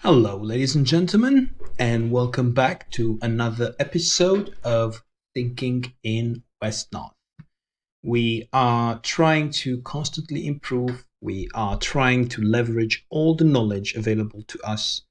Hello, ladies and gentlemen, and welcome back to another episode of Thinking in Wesnoth. We are trying to constantly improve. We are trying to leverage all the knowledge available to us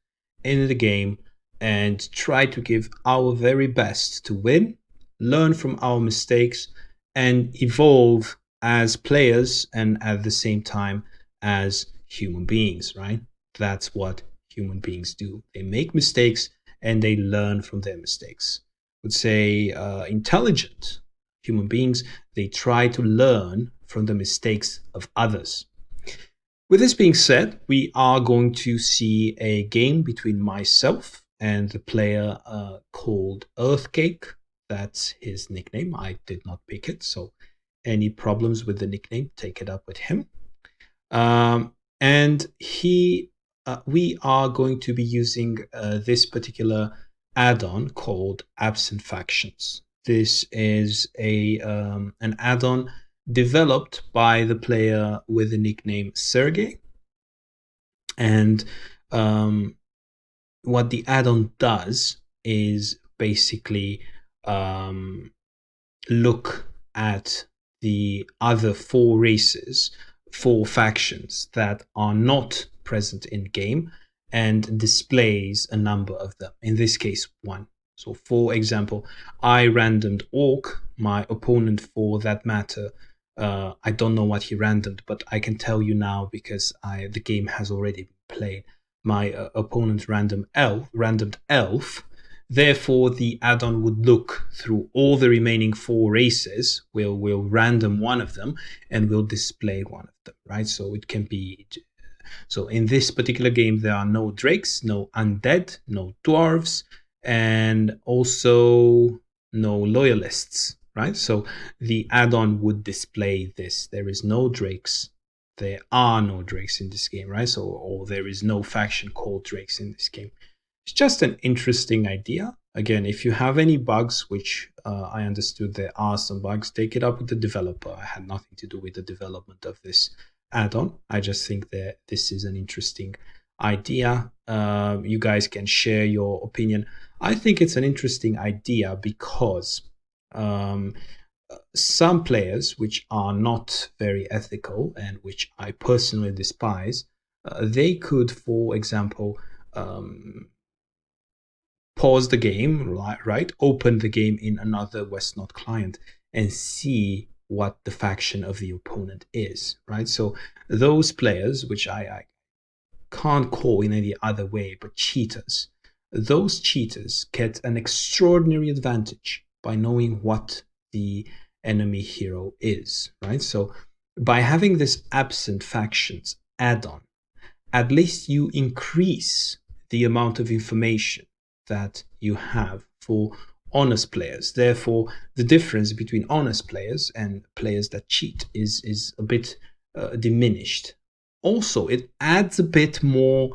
in the game and try to give our very best to win, learn from our mistakes, and evolve as players and at the same time as human beings, right? That's what human beings do. They make mistakes and they learn from their mistakes. I would say intelligent human beings, they try to learn from the mistakes of others. With this being said, we are going to see a game between myself and the player called Earthcake. That's his nickname. I did not pick it, so any problems with the nickname, take it up with him. And we are going to be using this particular add-on called Absent Factions. This is an add-on developed by the player with the nickname Sergey. And what the add-on does is basically look at the other four races, four factions that are not present in game and displays a number of them. In this case, one. So, for example, I randomed Orc, my opponent for that matter. I don't know what he randomed, but I can tell you now because the game has already been played. My opponent randomed Elf. Therefore, the add-on would look through all the remaining four races. We'll random one of them and we'll display one of them, right? So it can be. So in this particular game, there are no drakes, no undead, no dwarves, and also no loyalists, right? So the add-on would display this. There is no drakes. There are no drakes in this game, right? So, or there is no faction called drakes in this game. It's just an interesting idea. Again, if you have any bugs, which I understood there are some bugs, take it up with the developer. I had nothing to do with the development of this add-on. I just think that this is an interesting idea. You guys can share your opinion. I think it's an interesting idea because some players, which are not very ethical and which I personally despise, they could, for example, pause the game, right? Open the game in another Wesnoth client and see what the faction of the opponent is, right? So those players, which I can't call in any other way, but cheaters, those cheaters get an extraordinary advantage by knowing what the enemy hero is, right? So by having this absent factions add-on, at least you increase the amount of information that you have for honest players. Therefore, the difference between honest players and players that cheat is a bit diminished. Also, it adds a bit more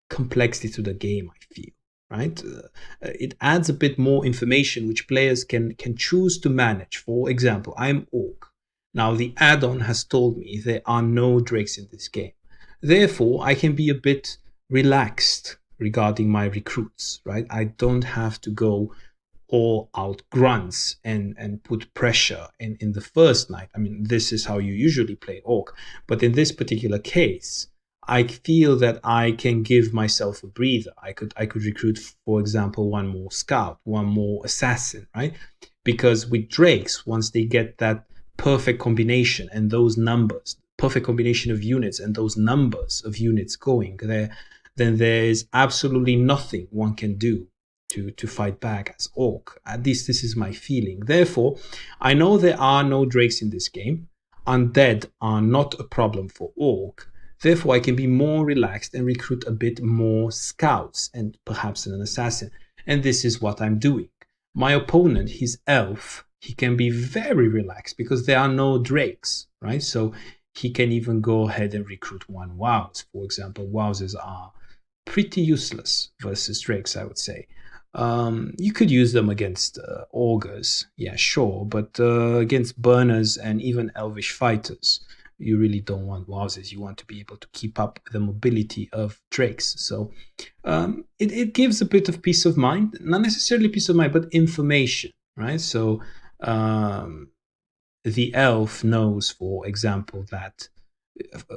complexity to the game, I feel, right? It adds a bit more information which players can choose to manage. For example, I'm Orc. Now, the add-on has told me there are no drakes in this game. Therefore, I can be a bit relaxed regarding my recruits, right? I don't have to go all out grunts and put pressure in the first night. I mean, this is how you usually play Orc. But in this particular case, I feel that I can give myself a breather. I could recruit, for example, one more scout, one more assassin, right? Because with drakes, once they get that perfect combination and those numbers, perfect combination of units and those numbers of units going there, then there is absolutely nothing one can do to fight back as Orc. At least this is my feeling. Therefore, I know there are no drakes in this game. Undead are not a problem for Orc. Therefore, I can be more relaxed and recruit a bit more scouts and perhaps an assassin. And this is what I'm doing. My opponent, his elf, he can be very relaxed because there are no drakes, right? So he can even go ahead and recruit one wows. For example, wowsers are pretty useless versus drakes, I would say. You could use them against augurs, yeah, sure, but against burners and even elvish fighters, you really don't want wowsers. You want to be able to keep up the mobility of drakes. So it gives a bit of peace of mind, not necessarily peace of mind, but information, right? So the elf knows, for example, that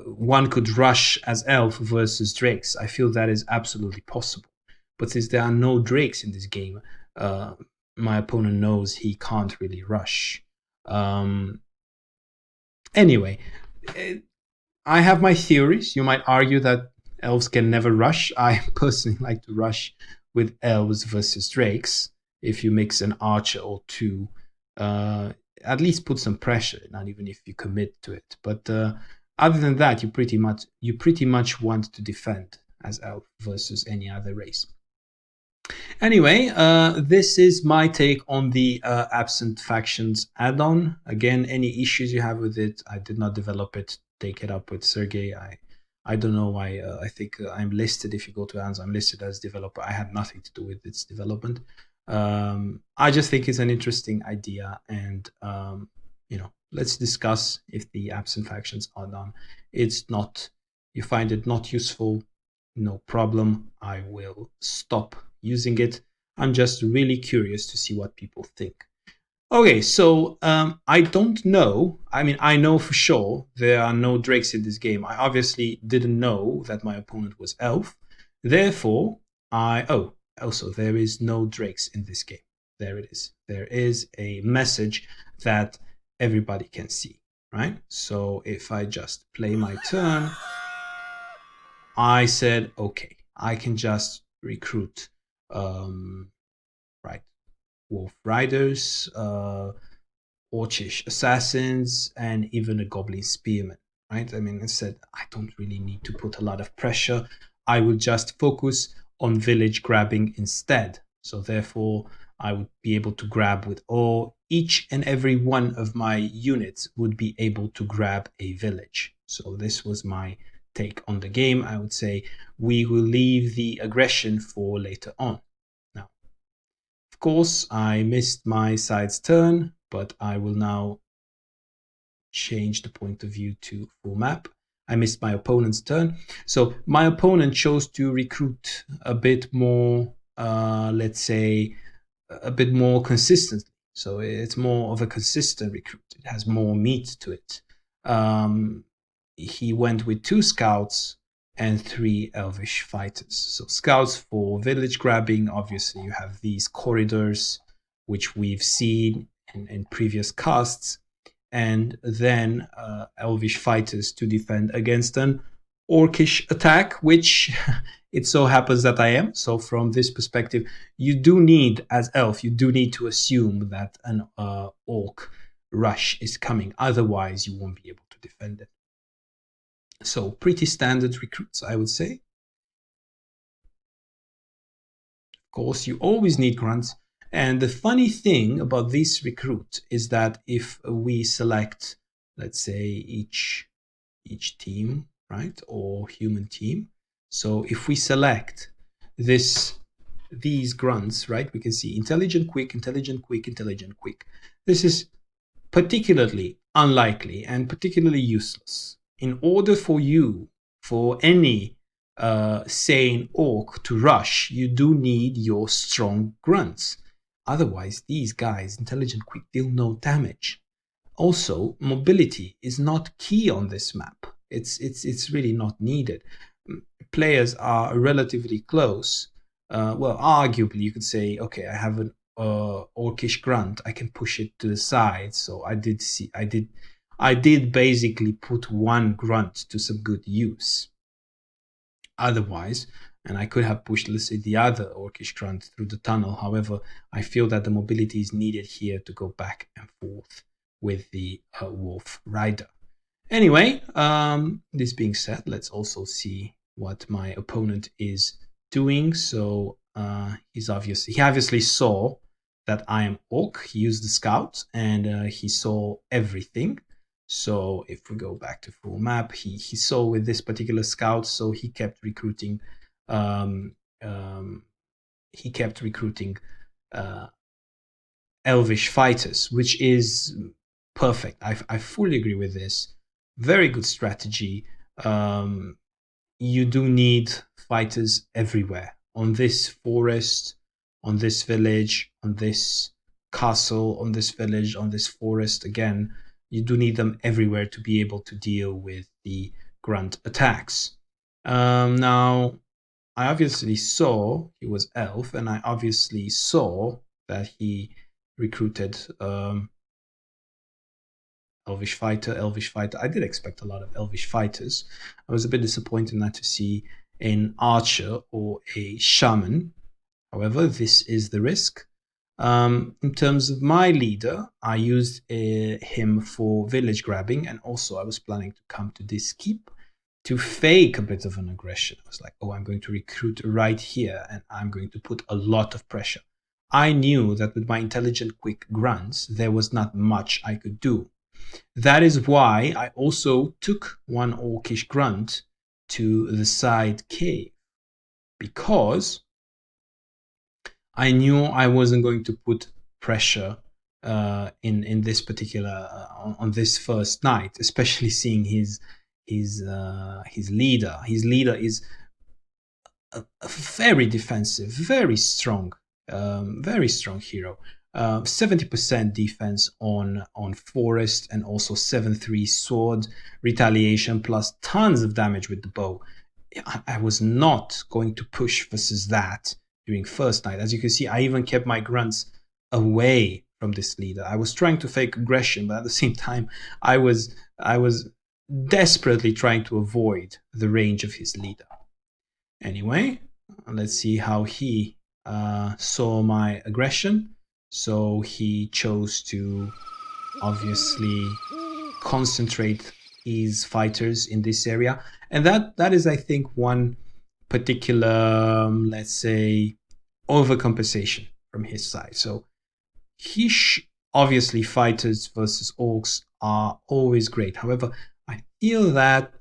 one could rush as elf versus drakes. I feel that is absolutely possible. But since there are no drakes in this game, my opponent knows he can't really rush. Anyway, I have my theories. You might argue that elves can never rush. I personally like to rush with elves versus drakes. If you mix an archer or two, at least put some pressure, not even if you commit to it. But other than that, you pretty much want to defend as elf versus any other race. Anyway, this is my take on the Absent Factions add-on. Again, any issues you have with it, I did not develop it. Take it up with Sergey. I don't know why. I think I'm listed. If you go to Amazon, I'm listed as developer. I had nothing to do with its development. I just think it's an interesting idea, and let's discuss if the Absent Factions add-on it's not. You find it not useful, no problem. I will stop using it. I'm just really curious to see what people think. Okay, so I don't know. I mean, I know for sure there are no drakes in this game. I obviously didn't know that my opponent was elf. Therefore, also there is no drakes in this game. There it is. There is a message that everybody can see, right? So if I just play my turn, I said, okay, I can just recruit, right, wolf riders, orcish assassins, and even a goblin spearman, right? I mean, I said, I don't really need to put a lot of pressure. I will just focus on village grabbing instead. So therefore, I would be able to grab with all, each and every one of my units would be able to grab a village. So this was my take on the game. I would say we will leave the aggression for later on. Now, of course, I missed my side's turn, but I will now change the point of view to full map. I missed my opponent's turn. So my opponent chose to recruit a bit more, let's say, a bit more consistently. So it's more of a consistent recruit. It has more meat to it. He went with 2 scouts and 3 elvish fighters. So scouts for village grabbing. Obviously, you have these corridors, which we've seen in previous casts, and then elvish fighters to defend against an orcish attack, which it so happens that I am. So from this perspective, you do need, as elf, you do need to assume that an orc rush is coming. Otherwise, you won't be able to defend it. So pretty standard recruits, I would say. Of course, you always need grunts. And the funny thing about this recruit is that if we select, let's say, each team, right, or human team. So if we select these grunts, right, we can see intelligent, quick, intelligent, quick, intelligent, quick. This is particularly unlikely and particularly useless. In order for any sane orc to rush, you do need your strong grunts. Otherwise, these guys, intelligent, quick, deal no damage. Also, mobility is not key on this map. It's really not needed. Players are relatively close. Well, arguably, you could say, okay, I have an orcish grunt. I can push it to the side. So I did basically put one grunt to some good use. Otherwise, and I could have pushed, let's say, the other orcish grunt through the tunnel. However, I feel that the mobility is needed here to go back and forth with the wolf rider. Anyway, this being said, let's also see what my opponent is doing. So he obviously saw that I am orc. He used the scout and he saw everything. So if we go back to full map, he saw with this particular scout, so he kept recruiting. Elvish fighters, which is perfect. I fully agree with this. very good strategy. You do need fighters everywhere on this forest, on this village, on this castle, on this village, on this forest. Again, you do need them everywhere to be able to deal with the grunt attacks. Now, I obviously saw he was elf, and I obviously saw that he recruited elvish fighter. I did expect a lot of elvish fighters. I was a bit disappointed not to see an archer or a shaman. However, this is the risk. In terms of my leader, I used him for village grabbing, and also I was planning to come to this keep to fake a bit of an aggression. I was like, oh, I'm going to recruit right here, and I'm going to put a lot of pressure. I knew that with my intelligent, quick grunts, there was not much I could do. That is why I also took one orcish grunt to the side cave, because I knew I wasn't going to put pressure in this particular on this first night, especially seeing his leader. His leader is a very defensive, very strong hero. 70% defense on forest, and also 7-3 sword retaliation plus tons of damage with the bow. I was not going to push versus that during first night. As you can see, I even kept my grunts away from this leader. I was trying to fake aggression, but at the same time, I was desperately trying to avoid the range of his leader. Anyway, let's see how he saw my aggression. So he chose to obviously concentrate his fighters in this area. And that is, I think, one particular, let's say, overcompensation from his side. So obviously fighters versus orcs are always great. However, I feel that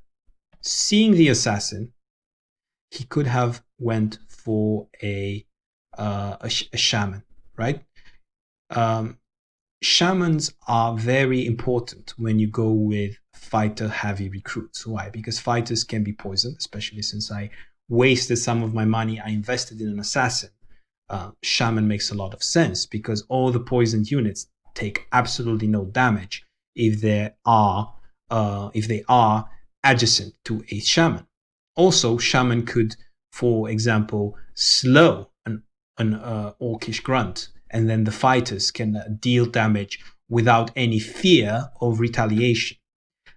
seeing the assassin, he could have went for a shaman, right? Shamans are very important when you go with fighter heavy recruits. Why? Because fighters can be poisoned, especially since I wasted some of my money I invested in an assassin. Shaman makes a lot of sense because all the poisoned units take absolutely no damage if they are adjacent to a shaman. Also, shaman could, for example, slow an orcish grunt, and then the fighters can deal damage without any fear of retaliation.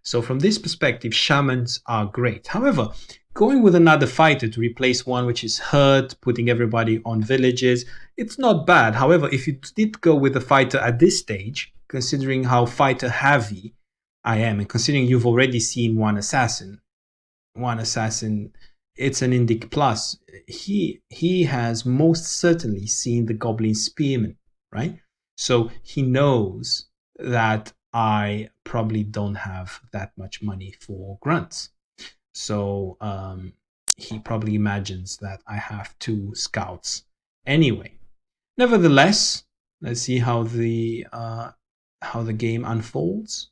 So from this perspective, shamans are great. However, going with another fighter to replace one which is hurt, putting everybody on villages, it's not bad. However, if you did go with a fighter at this stage, considering how fighter heavy I am, and considering you've already seen one assassin, it's an Indic plus. He has most certainly seen the Goblin Spearman, right? So he knows that I probably don't have that much money for grunts. So he probably imagines that I have 2 scouts anyway. Nevertheless, let's see how the game unfolds.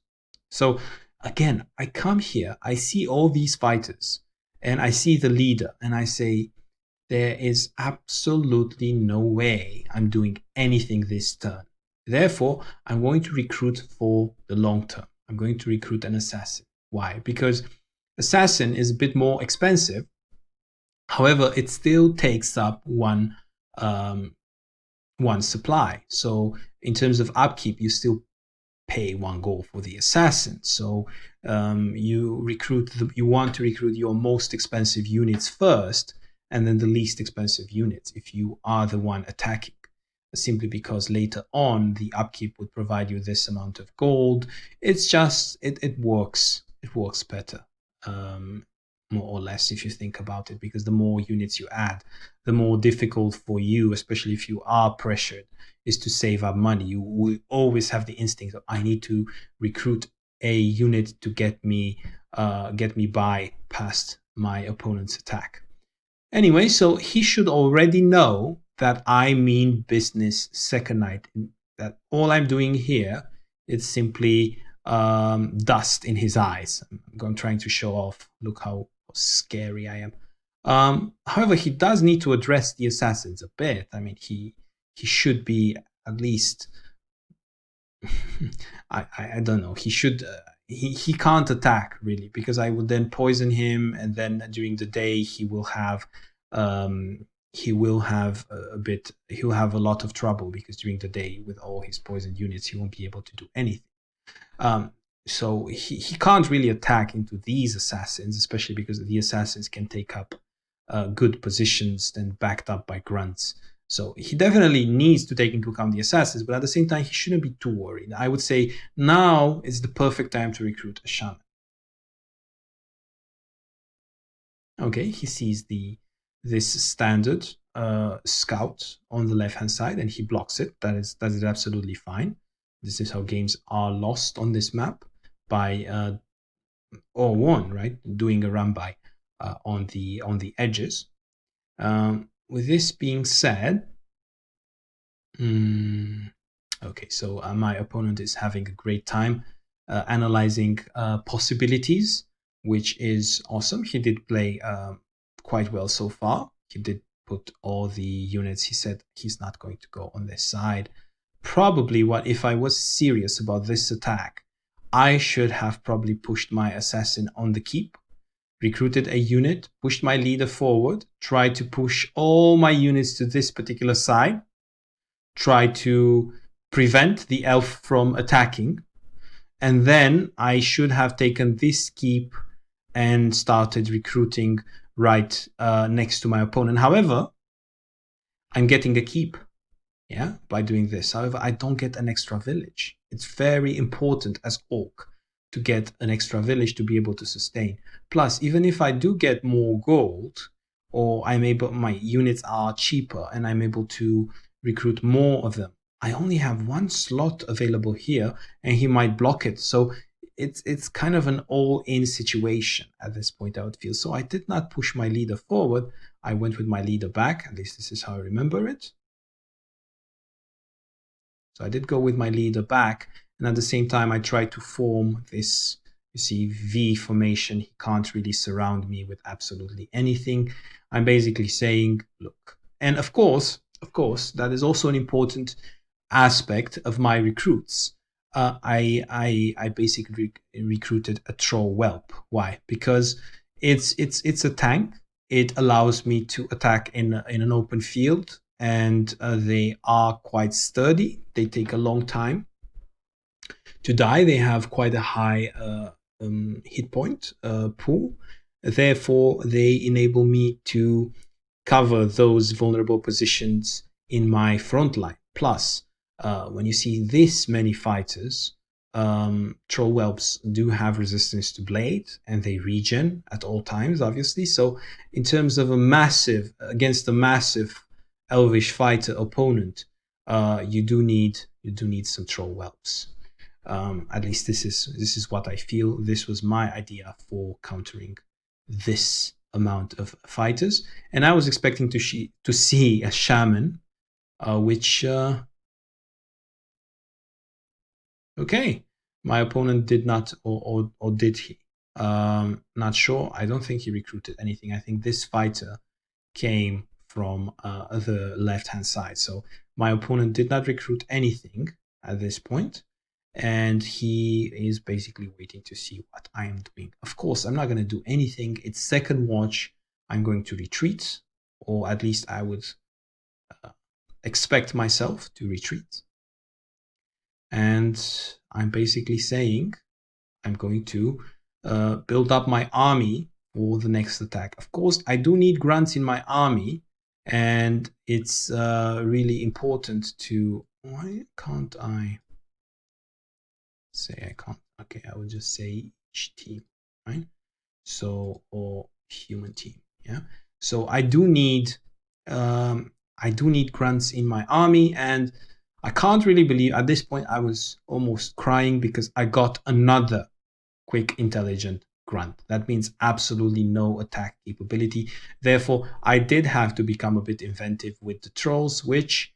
So again, I come here, I see all these fighters, and I see the leader, and I say, there is absolutely no way I'm doing anything this turn. Therefore, I'm going to recruit for the long term. I'm going to recruit an assassin. Why? Because assassin is a bit more expensive. However, it still takes up one supply. So in terms of upkeep, you still pay 1 gold for the assassin. So you want to recruit your most expensive units first, and then the least expensive units if you are the one attacking, simply because later on the upkeep would provide you this amount of gold. It's just it works better, more or less, if you think about it, because the more units you add, the more difficult for you, especially if you are pressured, is to save up money. You will always have the instinct of, I need to recruit a unit to get me by past my opponent's attack. Anyway, so he should already know that I mean business second night. That all I'm doing here is simply dust in his eyes. I'm trying to show off. Look how scary I am. However, he does need to address the assassins a bit. I mean, he should be at least. I don't know. He should. He can't attack really, because I would then poison him, and then during the day he will have he'll have a lot of trouble, because during the day with all his poisoned units he won't be able to do anything. So he can't really attack into these assassins, especially because the assassins can take up good positions, then backed up by grunts. So he definitely needs to take into account the assassins, but at the same time, he shouldn't be too worried. I would say now is the perfect time to recruit a shaman. Okay, he sees this standard scout on the left-hand side, and he blocks it. That is absolutely fine. This is how games are lost on this map, by or won, right? Doing a run by on the edges. With this being said, okay, so my opponent is having a great time analyzing possibilities, which is awesome. He did play quite well so far. He did put all the units. He said he's not going to go on this side. Probably if I was serious about this attack, I should have probably pushed my assassin on the keep, recruited a unit, pushed my leader forward, tried to push all my units to this particular side, tried to prevent the elf from attacking, and then I should have taken this keep and started recruiting right next to my opponent. However, I'm getting a keep, yeah, by doing this. However, I don't get an extra village. It's very important as Orc to get an extra village to be able to sustain. Plus, even if I do get more gold, or my units are cheaper and I'm able to recruit more of them, I only have one slot available here, and he might block it. So it's kind of an all-in situation at this point, I would feel. So I did not push my leader forward. I went with my leader back. At least this is how I remember it. So I did go with my leader back, and at the same time I tried to form this, you see, V formation. He can't really surround me with absolutely anything. I'm basically saying, look, and of course, that is also an important aspect of my recruits. I basically recruited a troll whelp. Why? Because it's a tank. It allows me to attack in an open field, and they are quite sturdy. They take a long time to die. They have quite a high hit point pool. Therefore, they enable me to cover those vulnerable positions in my front line. Plus, when you see this many fighters, troll whelps do have resistance to blade, and they regen at all times, obviously. So in terms of against a massive elvish fighter opponent, you do need some troll whelps. At least this is what I feel. This was my idea for countering this amount of fighters, and I was expecting to see a shaman, which okay, my opponent did not, or did he? Not sure. I don't think he recruited anything. I think this fighter came from the left-hand side. So my opponent did not recruit anything at this point, and he is basically waiting to see what I am doing. Of course, I'm not going to do anything. It's second watch. I'm going to retreat, or at least I would expect myself to retreat. And I'm basically saying I'm going to build up my army for the next attack. Of course, I do need grunts in my army, and it's really important to... Why can't I say I can't? Okay, I will just say each team, right? So, or human team, yeah. So I do need grunts in my army, and I can't really believe at this point I was almost crying because I got another quick intelligent grunt. That means absolutely no attack capability. Therefore, I did have to become a bit inventive with the trolls, which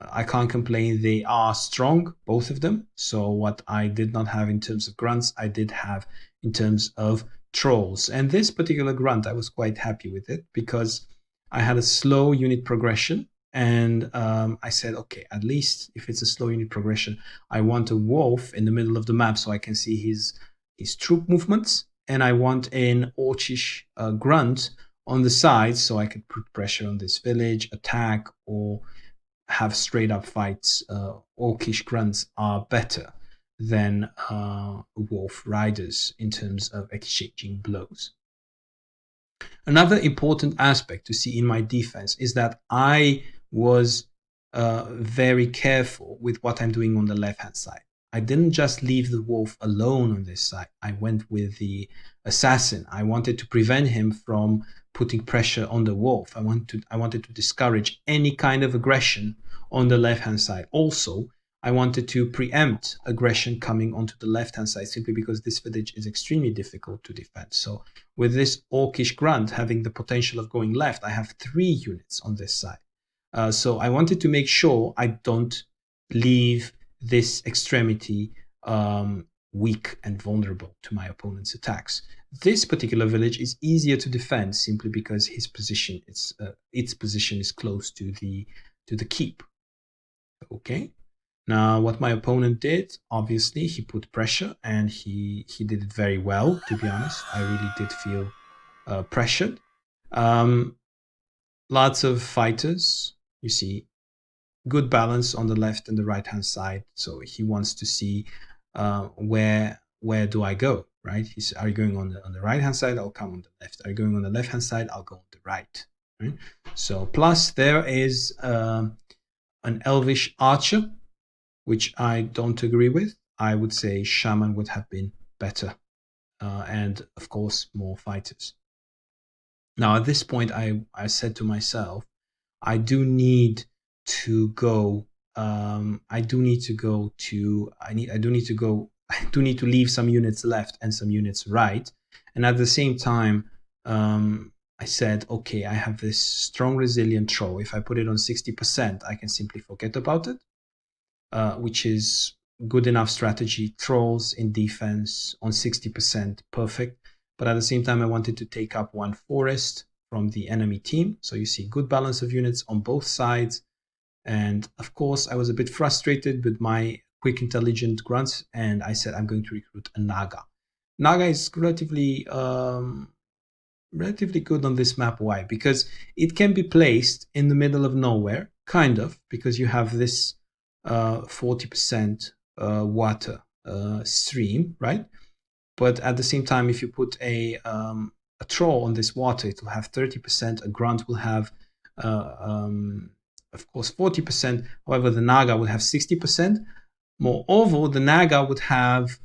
I can't complain. They are strong, both of them. So what I did not have in terms of grunts, I did have in terms of trolls. And this particular grunt, I was quite happy with it because I had a slow unit progression. And I said, okay, at least if it's a slow unit progression, I want a wolf in the middle of the map so I can see his troop movements. And I want an orcish grunt on the side so I could put pressure on this village, attack, or have straight up fights. Orcish grunts are better than wolf riders in terms of exchanging blows. Another important aspect to see in my defense is that I was very careful with what I'm doing on the left hand side. I didn't just leave the wolf alone on this side. I went with the assassin. I wanted to prevent him from putting pressure on the wolf. I wanted to discourage any kind of aggression on the left hand side. Also, I wanted to preempt aggression coming onto the left hand side simply because this village is extremely difficult to defend. So with this orcish grunt having the potential of going left, I have 3 units on this side. So I wanted to make sure I don't leave this extremity weak and vulnerable to my opponent's attacks. This particular village is easier to defend simply because its position is close to the keep. Okay. Now, what my opponent did, obviously, he put pressure and he did it very well, to be honest. I really did feel pressured. Lots of fighters, you see, good balance on the left and the right-hand side. So he wants to see where do I go, right? He's, are you going on the right-hand side? I'll come on the left. Are you going on the left-hand side? I'll go on the right. Right? So plus there is an Elvish archer, which I don't agree with. I would say shaman would have been better. And of course, more fighters. Now, at this point, I said to myself, I do need to leave some units left and some units right. And at the same time, I said, okay, I have this strong resilient troll. If I put it on 60%, I can simply forget about it. Which is good enough strategy. Trolls in defense on 60%, perfect. But at the same time, I wanted to take up 1 forest from the enemy team. So you see good balance of units on both sides. And of course, I was a bit frustrated with my quick intelligent grunts. And I said, I'm going to recruit a Naga. Naga is relatively good on this map. Why? Because it can be placed in the middle of nowhere, kind of, because you have this 40% water stream, right? But at the same time, if you put a troll on this water, it will have 30%. A grunt will have, of course, 40%. However, the Naga will have 60%. Moreover, the Naga would have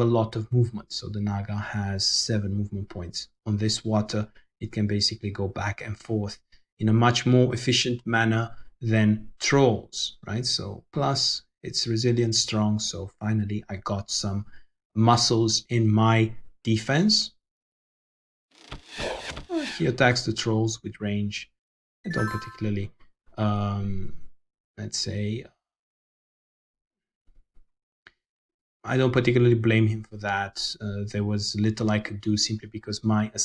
a lot of movement. So the Naga has 7 movement points on this water. It can basically go back and forth in a much more efficient manner than trolls, right? So plus it's resilient, strong. So finally I got some muscles in my defense. He attacks the trolls with range. I don't particularly, let's say, I don't particularly blame him for that. There was little I could do simply because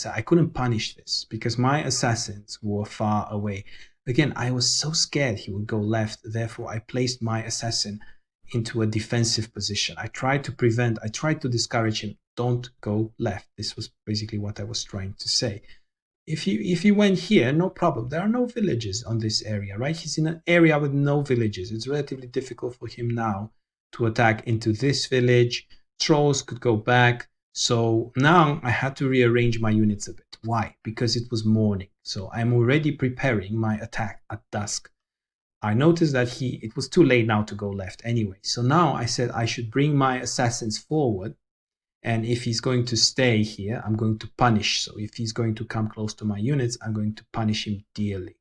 I couldn't punish this because my assassins were far away. Again, I was so scared he would go left. Therefore, I placed my assassin into a defensive position. I tried to discourage him. Don't go left. This was basically what I was trying to say. If he went here, no problem. There are no villages on this area, right? He's in an area with no villages. It's relatively difficult for him now to attack into this village. Trolls could go back. So now I had to rearrange my units a bit. Why? Because it was morning. So I'm already preparing my attack at dusk. I noticed that it was too late now to go left anyway. So now I said I should bring my assassins forward. And if he's going to stay here, I'm going to punish. So if he's going to come close to my units, I'm going to punish him dearly.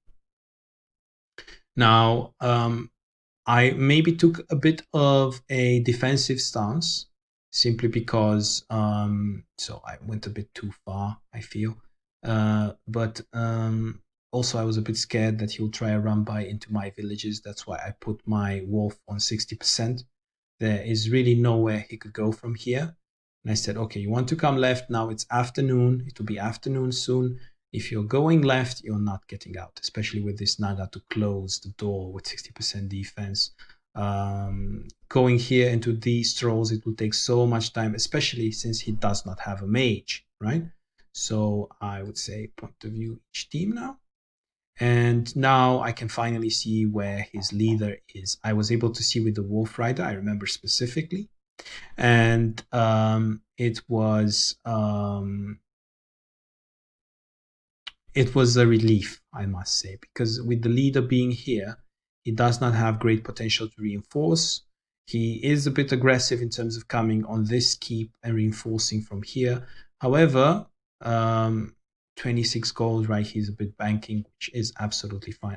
Now, I maybe took a bit of a defensive stance simply because, so I went a bit too far, I feel. But also I was a bit scared that he'll try a run by into my villages. That's why I put my wolf on 60%. There is really nowhere he could go from here. And I said, okay, you want to come left. Now it's afternoon. It will be afternoon soon. If you're going left, you're not getting out, especially with this Naga to close the door with 60% defense. Going here into these trolls, it will take so much time, especially since he does not have a mage, right? So I would say point of view each team now. And now I can finally see where his leader is. I was able to see with the Wolf Rider, I remember specifically. And it was a relief, I must say, because with the leader being here, he does not have great potential to reinforce. He is a bit aggressive in terms of coming on this keep and reinforcing from here. However, 26 gold, right? He's a bit banking, which is absolutely fine.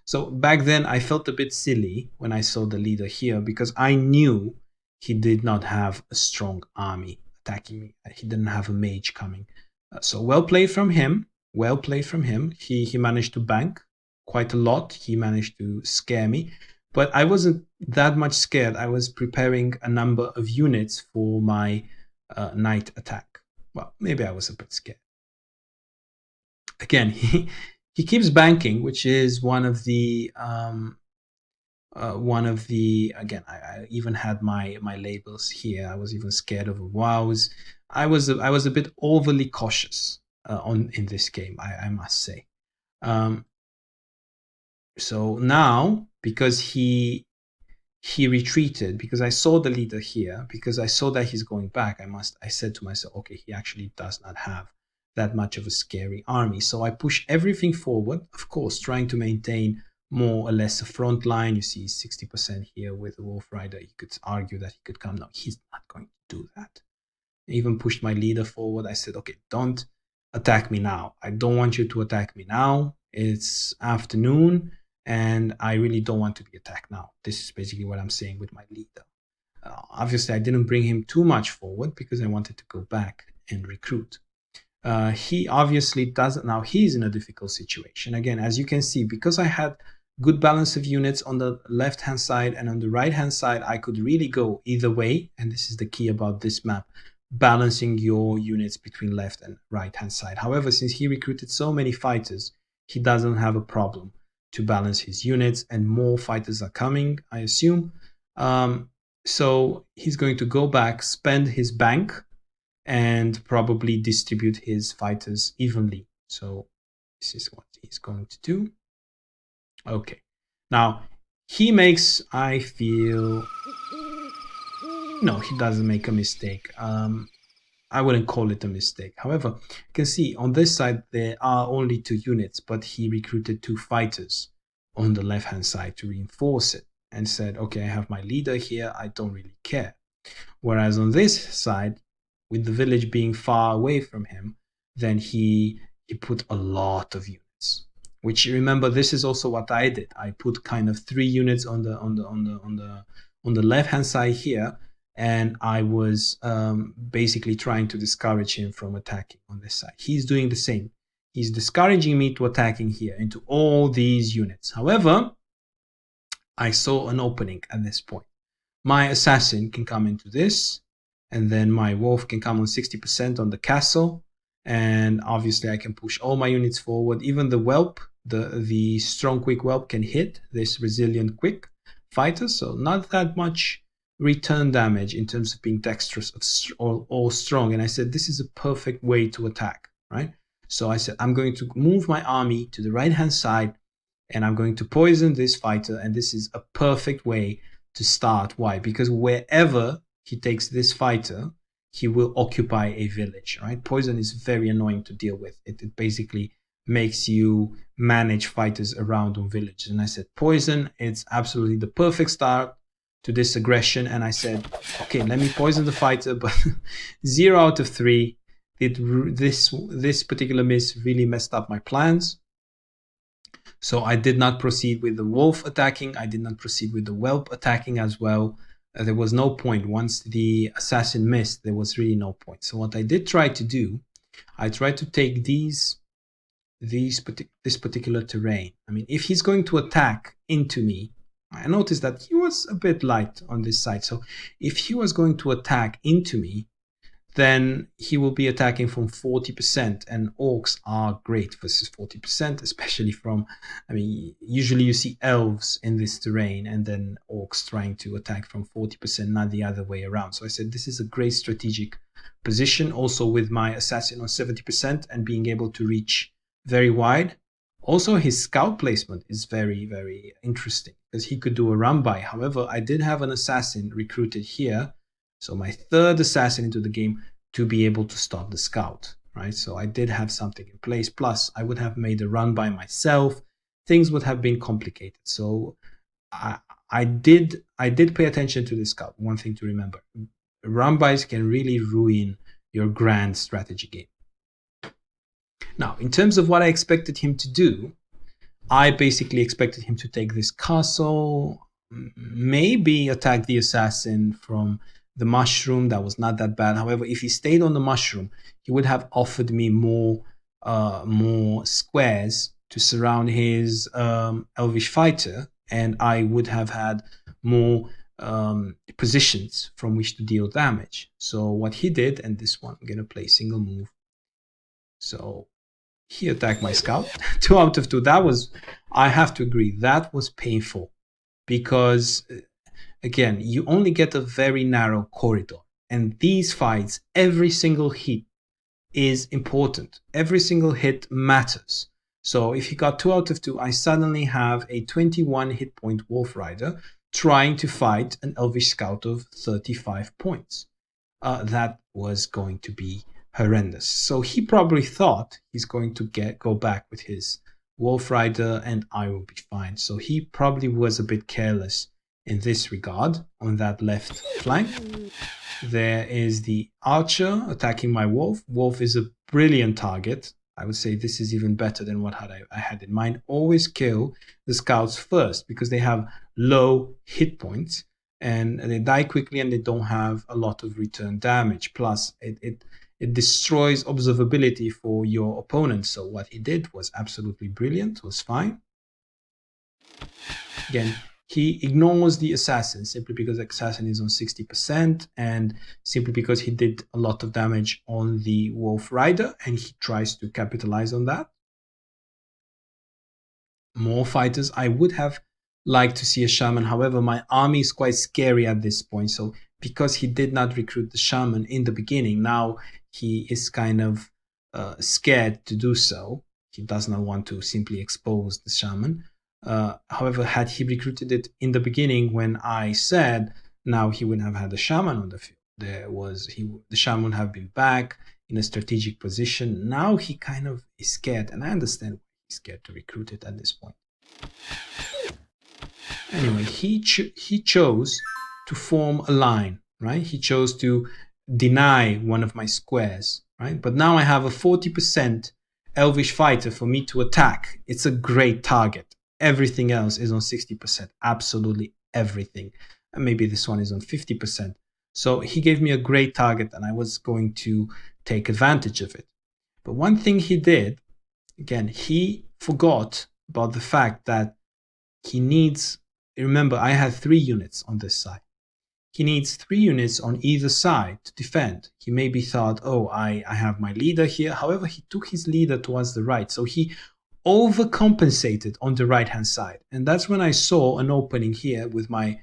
So back then I felt a bit silly when I saw the leader here because I knew he did not have a strong army attacking me. He didn't have a mage coming. So well played from him. Well played from him. He managed to bank quite a lot. He managed to scare me. But I wasn't that much scared. I was preparing a number of units for my night attack. Well, maybe I was a bit scared. Again, he keeps banking, which is one of the again, I even had my labels here. I was even scared of wows. I was a bit overly cautious in this game, I must say. So now, because he retreated, because I saw the leader here, because I saw that he's going back, I said to myself, okay, he actually does not have that much of a scary army. So I push everything forward, of course, trying to maintain more or less a front line. You see 60% here with the Wolf Rider. You could argue that he could come. No, he's not going to do that. I even pushed my leader forward. I said, okay, don't attack me now. I don't want you to attack me now. It's afternoon and I really don't want to be attacked now. This is basically what I'm saying with my leader. Obviously, I didn't bring him too much forward because I wanted to go back and recruit. He obviously doesn't. Now he's in a difficult situation. Again, as you can see, because I had good balance of units on the left-hand side and on the right-hand side, I could really go either way. And this is the key about this map, balancing your units between left and right-hand side. However, since he recruited so many fighters, he doesn't have a problem to balance his units, and more fighters are coming, I assume. So he's going to go back, spend his bank, and probably distribute his fighters evenly. So this is what he's going to do. Okay. Now, he makes, I feel... No, he doesn't make a mistake. I wouldn't call it a mistake. However, you can see on this side, there are only 2 units, but he recruited 2 fighters on the left-hand side to reinforce it and said, okay, I have my leader here. I don't really care. Whereas on this side, with the village being far away from him, then he put a lot of units. Which, remember, this is also what I did. I put kind of 3 units on the left-hand side here, and I was basically trying to discourage him from attacking on this side. He's doing the same. He's discouraging me to attacking here into all these units. However, I saw an opening at this point. My assassin can come into this, and then my wolf can come on 60% on the castle, and obviously I can push all my units forward. Even the whelp, the strong quick whelp can hit this resilient quick fighter, so not that much return damage in terms of being dexterous or strong. And I said, this is a perfect way to attack, right? So I said, I'm going to move my army to the right-hand side, and I'm going to poison this fighter, and this is a perfect way to start. Why? Because wherever he takes this fighter, he will occupy a village, right? Poison is very annoying to deal with. It basically makes you manage fighters around on villages. And I said, poison, it's absolutely the perfect start to this aggression. And I said, okay, let me poison the fighter, but 0 out of 3. This particular miss really messed up my plans. So I did not proceed with the wolf attacking. I did not proceed with the whelp attacking as well. There was no point. Once the assassin missed, there was really no point. So what I did try to do, I tried to take these this particular terrain. I mean, if he's going to attack into me, I noticed that he was a bit light on this side. So if he was going to attack into me, then he will be attacking from 40%, and orcs are great versus 40%, especially from, I mean, usually you see elves in this terrain and then orcs trying to attack from 40%, not the other way around. So I said this is a great strategic position, also with my assassin on 70% and being able to reach very wide. Also, his scout placement is very, very interesting because he could do a run by. However, I did have an assassin recruited here, so my third assassin into the game, to be able to stop the scout, right? So I did have something in place. Plus, I would have made a run by myself. Things would have been complicated. So I did pay attention to the scout. One thing to remember: run bys can really ruin your grand strategy game. Now, in terms of what I expected him to do, I basically expected him to take this castle, maybe attack the assassin from the mushroom. That was not that bad. However, if he stayed on the mushroom, he would have offered me more squares to surround his elvish fighter, and I would have had more positions from which to deal damage. So what he did, and this one I'm going to play single move. So he attacked my scout. 2 out of 2. That was, I have to agree, that was painful because, again, you only get a very narrow corridor. And these fights, every single hit is important. Every single hit matters. So if he got 2 out of 2, I suddenly have a 21 hit point Wolf Rider trying to fight an Elvish Scout of 35 points. That was going to be horrendous. So he probably thought he's going to go back with his Wolf Rider and I will be fine. So he probably was a bit careless in this regard on that left flank. There is the archer attacking my wolf. Wolf is a brilliant target. I would say this is even better than what I had in mind. Always kill the scouts first because they have low hit points and they die quickly and they don't have a lot of return damage. Plus, it destroys observability for your opponent. So what he did was absolutely brilliant, was fine. Again, he ignores the assassin simply because the assassin is on 60% and simply because he did a lot of damage on the Wolf Rider and he tries to capitalize on that. More fighters. I would have liked to see a shaman. However, my army is quite scary at this point. So because he did not recruit the shaman in the beginning, now he is kind of scared to do so. He does not want to simply expose the shaman. However, had he recruited it in the beginning when I said, now he would have had a shaman on the field. The shaman would have been back in a strategic position. Now he kind of is scared, and I understand why he's scared to recruit it at this point. Anyway, he chose to form a line, right? He chose to deny one of my squares, right? But now I have a 40% Elvish fighter for me to attack. It's a great target. Everything else is on 60%, absolutely everything. And maybe this one is on 50%. So he gave me a great target and I was going to take advantage of it. But one thing he did, again, he forgot about the fact that he needs, remember, I had 3 units on this side. He needs 3 units on either side to defend. He maybe thought, oh, I have my leader here. However, he took his leader towards the right. So he overcompensated on the right hand side, and that's when I saw an opening here with my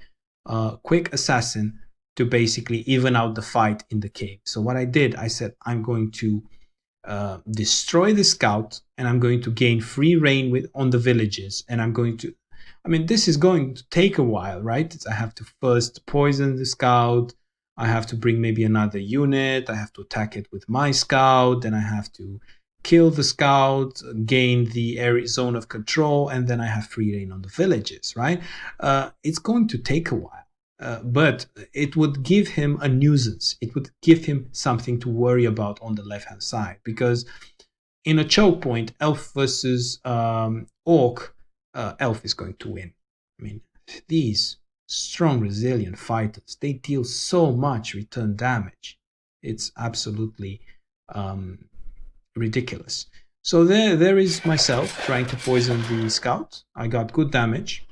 quick assassin to basically even out the fight in the cave. So what I did, I said I'm going to destroy the scout and I'm going to gain free reign on the villages, and I'm going to, I mean, this is going to take a while, right? I have to first poison the scout, I have to bring maybe another unit, I have to attack it with my scout, then I have to kill the scout, gain the area zone of control, and then I have free reign on the villages, right? It's going to take a while, but it would give him a nuisance. It would give him something to worry about on the left-hand side, because in a choke point, elf versus orc, elf is going to win. I mean, these strong, resilient fighters, they deal so much return damage. It's absolutely ridiculous. So there is myself trying to poison the scout. I got good damage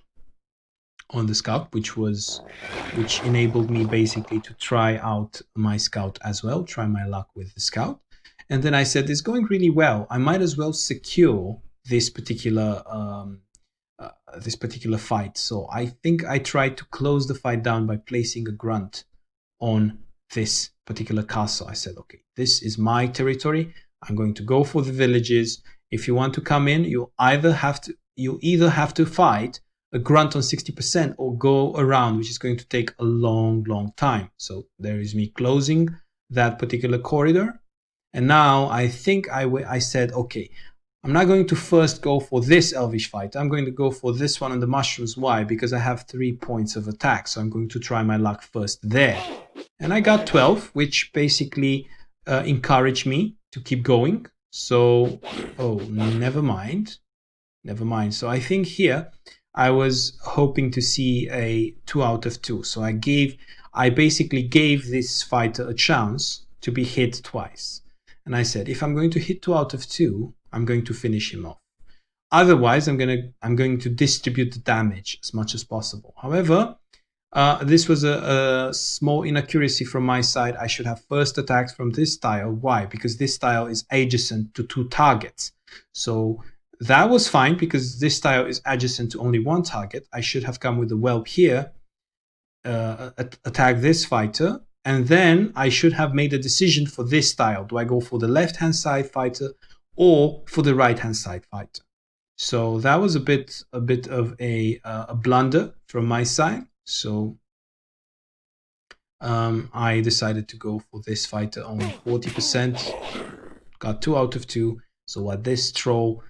on the scout, which enabled me basically to try out my scout as well, try my luck with the scout. And then I said, it's going really well. I might as well secure this particular fight. So I think I tried to close the fight down by placing a grunt on this particular castle. I said, okay, this is my territory. I'm going to go for the villages. If you want to come in, you either have to fight a grunt on 60% or go around, which is going to take a long time. So there is me closing that particular corridor. And now I think I said, okay, I'm not going to first go for this elvish fight. I'm going to go for this one on the mushrooms. Why? Because I have 3 points of attack. So I'm going to try my luck first there. And I got 12, which basically encouraged me to keep going. So, never mind. So I think here I was hoping to see a 2 out of 2. So I basically gave this fighter a chance to be hit twice. And I said, if I'm going to hit 2 out of 2, I'm going to finish him off. Otherwise, I'm going to distribute the damage as much as possible. However, this was a small inaccuracy from my side. I should have first attacked from this tile. Why? Because this tile is adjacent to 2 targets. So that was fine because this tile is adjacent to only 1 target. I should have come with the whelp here, attack this fighter, and then I should have made a decision for this tile. Do I go for the left-hand side fighter or for the right-hand side fighter? So that was a bit of a blunder from my side. So I decided to go for this fighter on 40%. Got 2 out of 2. So what this troll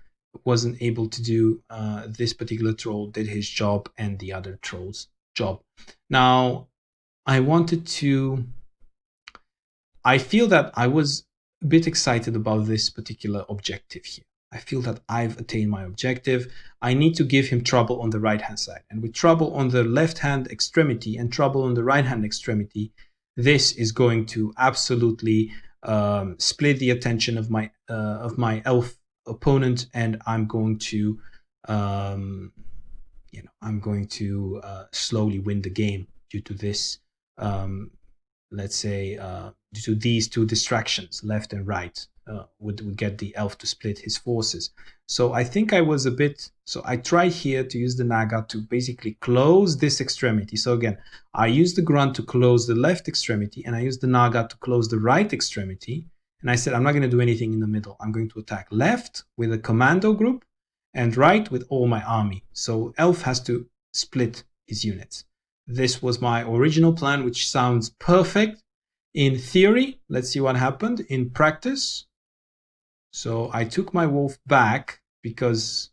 wasn't able to do, this particular troll did his job and the other troll's job. Now, I feel that I was a bit excited about this particular objective here. I feel that I've attained my objective. I need to give him trouble on the right-hand side. And with trouble on the left-hand extremity and trouble on the right-hand extremity, this is going to absolutely split the attention of my elf opponent, and I'm going to slowly win the game due to this, let's say, due to these 2 distractions, left and right, would get the elf to split his forces. So I think I was I tried here to use the Naga to basically close this extremity. So again, I used the grunt to close the left extremity, and I used the Naga to close the right extremity. And I said, I'm not going to do anything in the middle. I'm going to attack left with a commando group and right with all my army. So elf has to split his units. This was my original plan, which sounds perfect in theory. Let's see what happened in practice. So I took my wolf back because,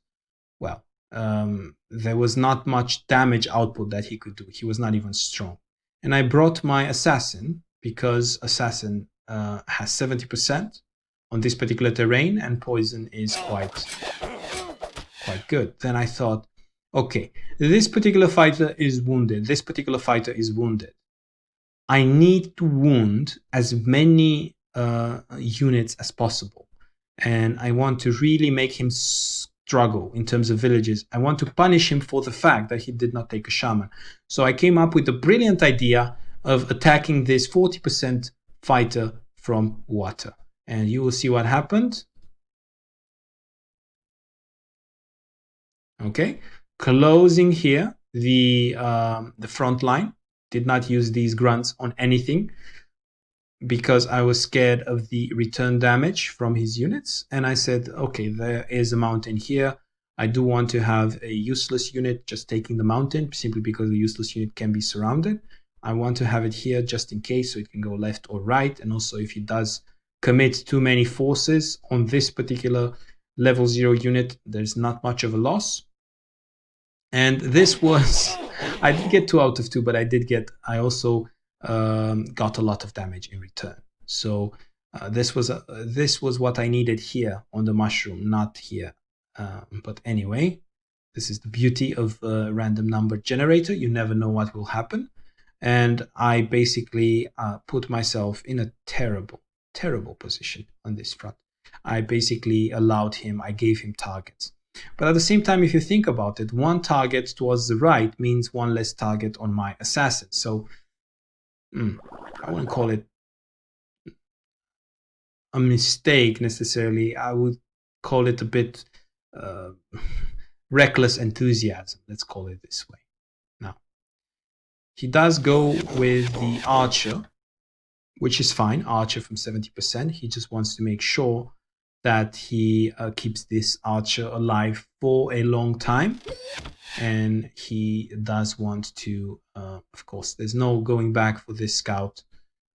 well, there was not much damage output that he could do. He was not even strong. And I brought my assassin because assassin has 70% on this particular terrain, and poison is quite good. Then I thought, okay, this particular fighter is wounded. This particular fighter is wounded. I need to wound as many units as possible. And I want to really make him struggle in terms of villages. I want to punish him for the fact that he did not take a shaman. So I came up with the brilliant idea of attacking this 40% fighter from water. And you will see what happened. Okay, closing here the front line. Did not use these grunts on anything because I was scared of the return damage from his units. And I said, okay, there is a mountain here. I do want to have a useless unit just taking the mountain simply because the useless unit can be surrounded. I want to have it here just in case, so it can go left or right. And also if he does commit too many forces on this particular level 0 unit, there's not much of a loss. And this was, I did get 2 out of 2, but I also got a lot of damage in return. So this was what I needed here on the mushroom, not here. But anyway, this is the beauty of a random number generator. You never know what will happen. And I basically put myself in a terrible position on this front. I basically I gave him targets. But at the same time, if you think about it, one target towards the right means one less target on my assassin. So I wouldn't call it a mistake necessarily. I would call it a bit reckless enthusiasm. Let's call it this way. Now, he does go with the archer, which is fine. Archer from 70%. He just wants to make sure that he keeps this archer alive for a long time. And he does want to, of course, there's no going back for this scout.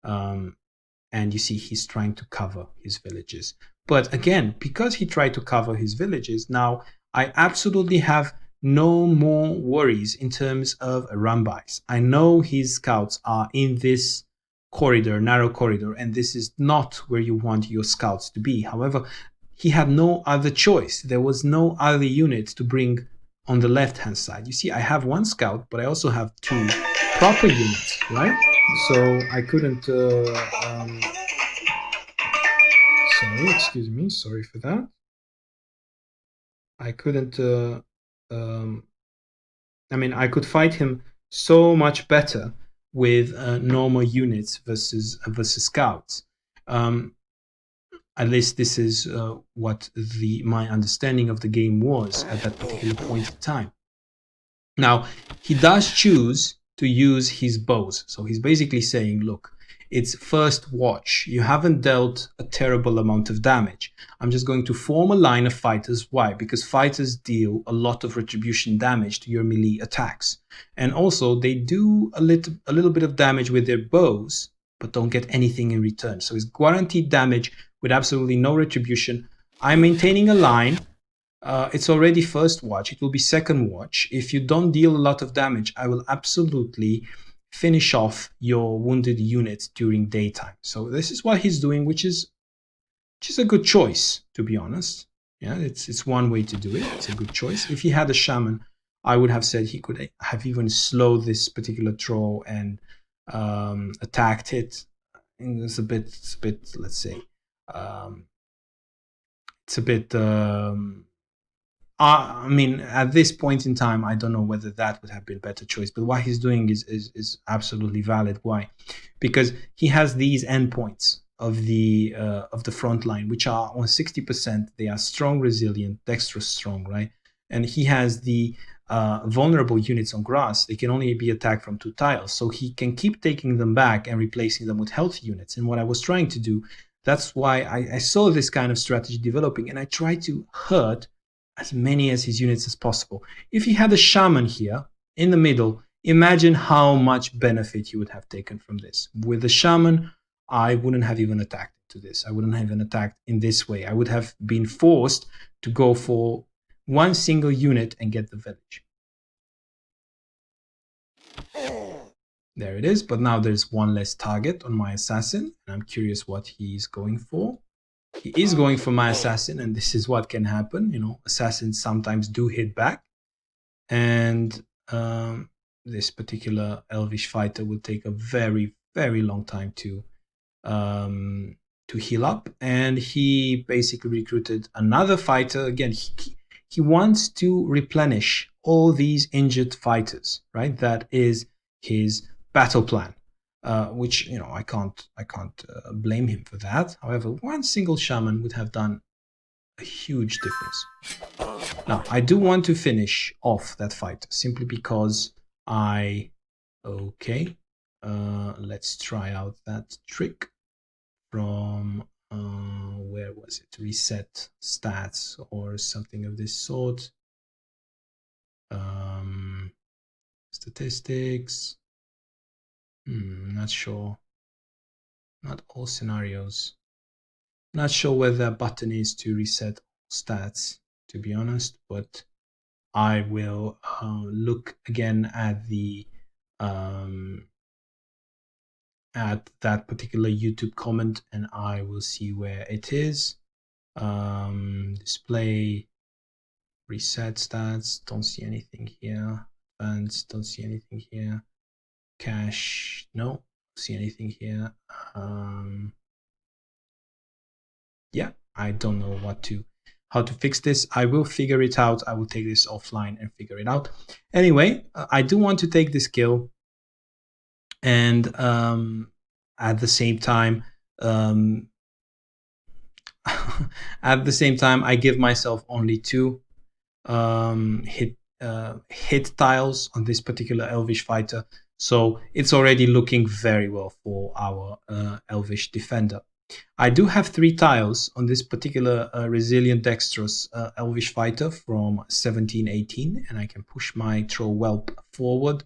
And you see he's trying to cover his villages. But again, because he tried to cover his villages, now I absolutely have no more worries in terms of run-bys. I know his scouts are in this corridor, narrow corridor, and this is not where you want your scouts to be. However, he had no other choice. There was no other unit to bring on the left-hand side. You see, I have one scout, but I also have two proper units, right? So I couldn't... sorry, excuse me. Sorry for that. I couldn't... I mean, I could fight him so much better with normal units versus scouts. At least this is what my understanding of the game was at that particular point in time. Now, he does choose to use his bows. So he's basically saying, look, it's first watch. You haven't dealt a terrible amount of damage. I'm just going to form a line of fighters. Why? Because fighters deal a lot of retribution damage to your melee attacks. And also, they do a little bit of damage with their bows, but don't get anything in return. So it's guaranteed damage with absolutely no retribution. I'm maintaining a line. It's already first watch. It will be second watch. If you don't deal a lot of damage, I will absolutely finish off your wounded units during daytime. So this is what he's doing, which is a good choice, to be honest. Yeah, it's one way to do it. It's a good choice. If he had a shaman, I would have said he could have even slowed this particular draw and attacked it. And it's a bit, let's say, it's a bit. I mean, at this point in time, I don't know whether that would have been a better choice. But what he's doing is absolutely valid. Why? Because he has these endpoints of the front line, which are on 60%. They are strong, resilient, dexterous, strong, right? And he has the vulnerable units on grass. They can only be attacked from 2 tiles, so he can keep taking them back and replacing them with healthy units. And what I was trying to do, that's why I saw this kind of strategy developing, and I tried to hurt as many as his units as possible. If he had a shaman here in the middle, imagine how much benefit he would have taken from this. With the shaman, I wouldn't have even attacked to this. I wouldn't have even attacked in this way. I would have been forced to go for one single unit and get the village. There it is, but now there's one less target on my assassin, and I'm curious what he's going for. He is going for my assassin, and this is what can happen. You know, assassins sometimes do hit back, and this particular elvish fighter would take a very, very long time to heal up. And he basically recruited another fighter. Again, he wants to replenish all these injured fighters, right? That is his battle plan. Which, you know, I can't blame him for that. However, one single shaman would have done a huge difference. Now, I do want to finish off that fight simply because let's try out that trick from where was it? Reset stats or something of this sort. Statistics. Not sure. Not all scenarios. Not sure where that button is to reset stats, to be honest, but I will look again at the at that particular YouTube comment, and I will see where it is. Display, reset stats. Don't see anything here. Advanced. Don't see anything here. Cache. No. See anything here. Yeah, I don't know how to fix this. I will figure it out. I will take this offline and figure it out. Anyway, I do want to take this kill, and at the same time, I give myself only 2 hit tiles on this particular Elvish fighter, so it's already looking very well for our Elvish defender. I do have 3 tiles on this particular resilient dexterous Elvish fighter from 1718, and I can push my Troll Whelp forward,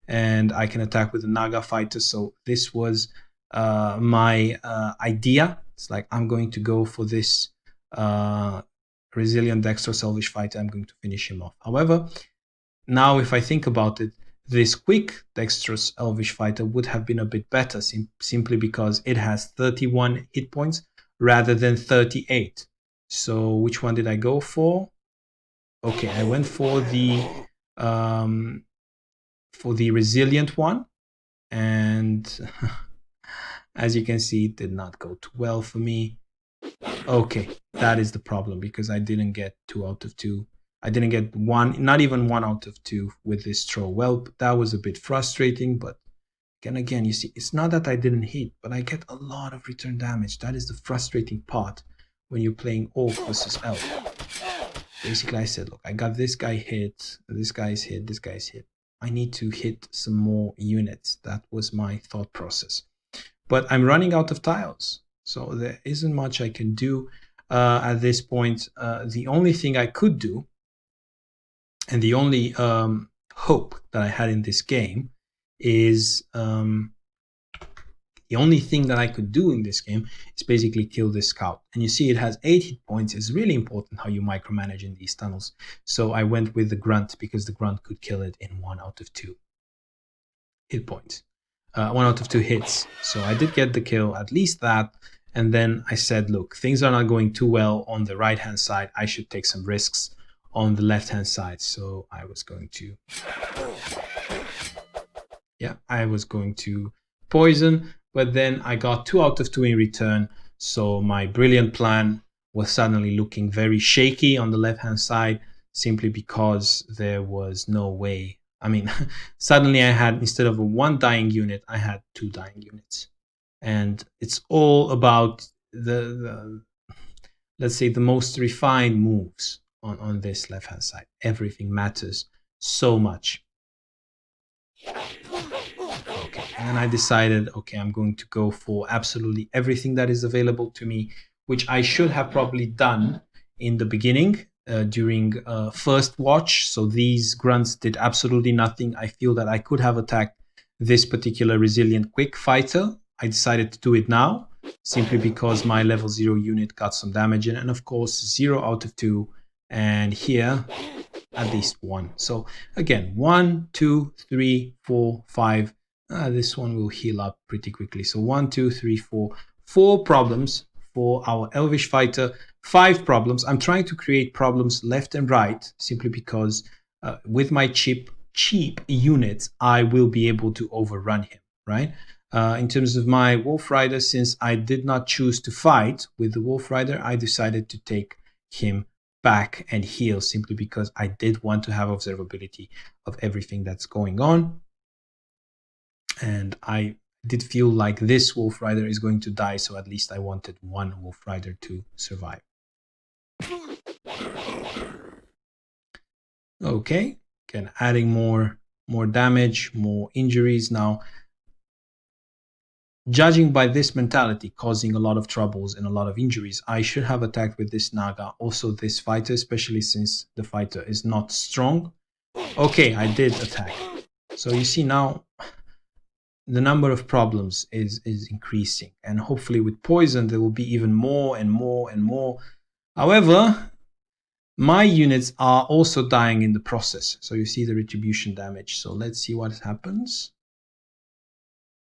and I can attack with the Naga fighter. So this was my idea. It's like, I'm going to go for this resilient dexterous Elvish fighter. I'm going to finish him off. However, now if I think about it, this quick dexterous Elvish fighter would have been a bit better, simply because it has 31 hit points rather than 38. So which one did I go for? Okay, I went for the resilient one, and as you can see, it did not go too well for me. Okay, that is the problem, because I didn't get 2 out of 2. I didn't get not even 1 out of 2 with this Troll Whelp. That was a bit frustrating, but again, you see, it's not that I didn't hit, but I get a lot of return damage. That is the frustrating part when you're playing Orc versus Elf. Basically, I said, look, I got this guy hit, this guy's hit, this guy's hit. I need to hit some more units. That was my thought process. But I'm running out of tiles, so there isn't much I can do at this point. The only thing I could do, and the only hope that I had in this game, is the only thing that I could do in this game is basically kill this scout. And you see it has 8 hit points. It's really important how you micromanage in these tunnels. So I went with the grunt, because the grunt could kill it in 1 out of 2 hit points. 1 out of 2 hits. So I did get the kill, at least that. And then I said, look, things are not going too well on the right-hand side. I should take some risks on the left-hand side. So I was going to... I was going to poison, but then I got 2 out of 2 in return. So my brilliant plan was suddenly looking very shaky on the left-hand side, simply because there was no way. I mean, suddenly I had, instead of a 1 dying unit, I had 2 dying units. And it's all about the let's say, the most refined moves on this left-hand side. Everything matters so much. Okay, and I decided, okay, I'm going to go for absolutely everything that is available to me, which I should have probably done in the beginning during first watch. So these grunts did absolutely nothing. I feel that I could have attacked this particular resilient quick fighter. I decided to do it now, simply because my level 0 unit got some damage in, and of course 0 out of 2, and here at least 1. So again, 1, 2, 3, 4, 5. This one will heal up pretty quickly. So 1, 2, 3, 4 problems for our Elvish fighter, 5 problems. I'm trying to create problems left and right, simply because with my cheap units, I will be able to overrun him, right? In terms of my Wolf Rider, since I did not choose to fight with the Wolf Rider, I decided to take him back and heal, simply because I did want to have observability of everything that's going on. And I did feel like this Wolf Rider is going to die, so at least I wanted 1 Wolf Rider to survive. Okay, again, adding more damage, more injuries now. Judging by this mentality, causing a lot of troubles and a lot of injuries, I should have attacked with this Naga, also this fighter, especially since the fighter is not strong. Okay, I did attack. So you see now, the number of problems is increasing, and hopefully with poison there will be even more and more and more. However, my units are also dying in the process. So you see the retribution damage. So let's see what happens.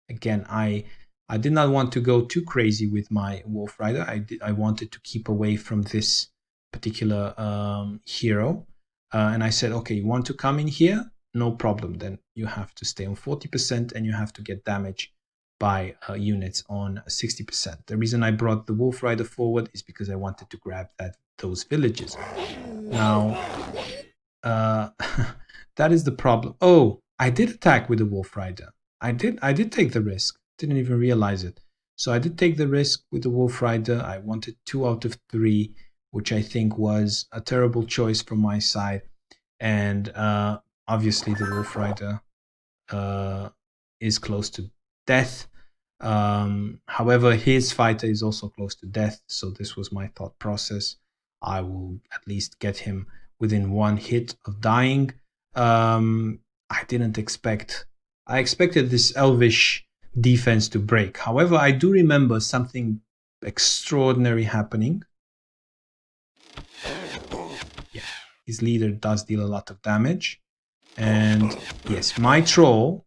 Again, I did not want to go too crazy with my Wolf Rider. I wanted to keep away from this particular hero. And I said, okay, you want to come in here? No problem. Then you have to stay on 40% and you have to get damage by units on 60%. The reason I brought the Wolf Rider forward is because I wanted to grab those villages. Now, that is the problem. Oh, I did attack with the Wolf Rider. I did take the risk. Didn't even realize it. So I did take the risk with the Wolf Rider. I wanted 2 out of 3, which I think was a terrible choice from my side. And obviously the Wolf Rider is close to death. However, his fighter is also close to death. So this was my thought process. I will at least get him within 1 hit of dying. I didn't expect... I expected this Elvish defense to break. However, I do remember something extraordinary happening. Yeah, his leader does deal a lot of damage. And yes, my troll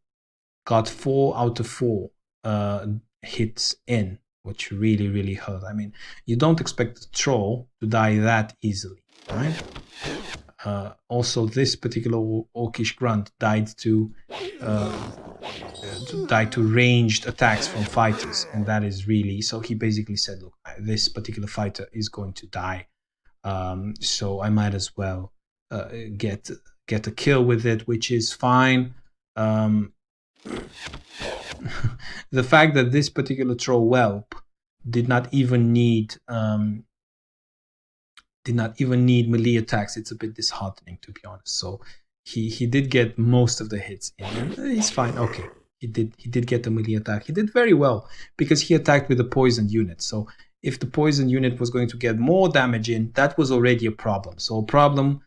got 4 out of 4 hits in, which really, really hurt. I mean, you don't expect a troll to die that easily, right? Also, this particular Orcish grunt died to ranged attacks from fighters, and that is really... So he basically said, look, this particular fighter is going to die, so I might as well get a kill with it, which is fine. The fact that this particular troll whelp did not even need melee attacks, it's a bit disheartening, to be honest. So he did get most of the hits in, and he's fine. Okay, he did get the melee attack. He did very well because he attacked with a poisoned unit. So if the poisoned unit was going to get more damage in, that was already a problem. So a problem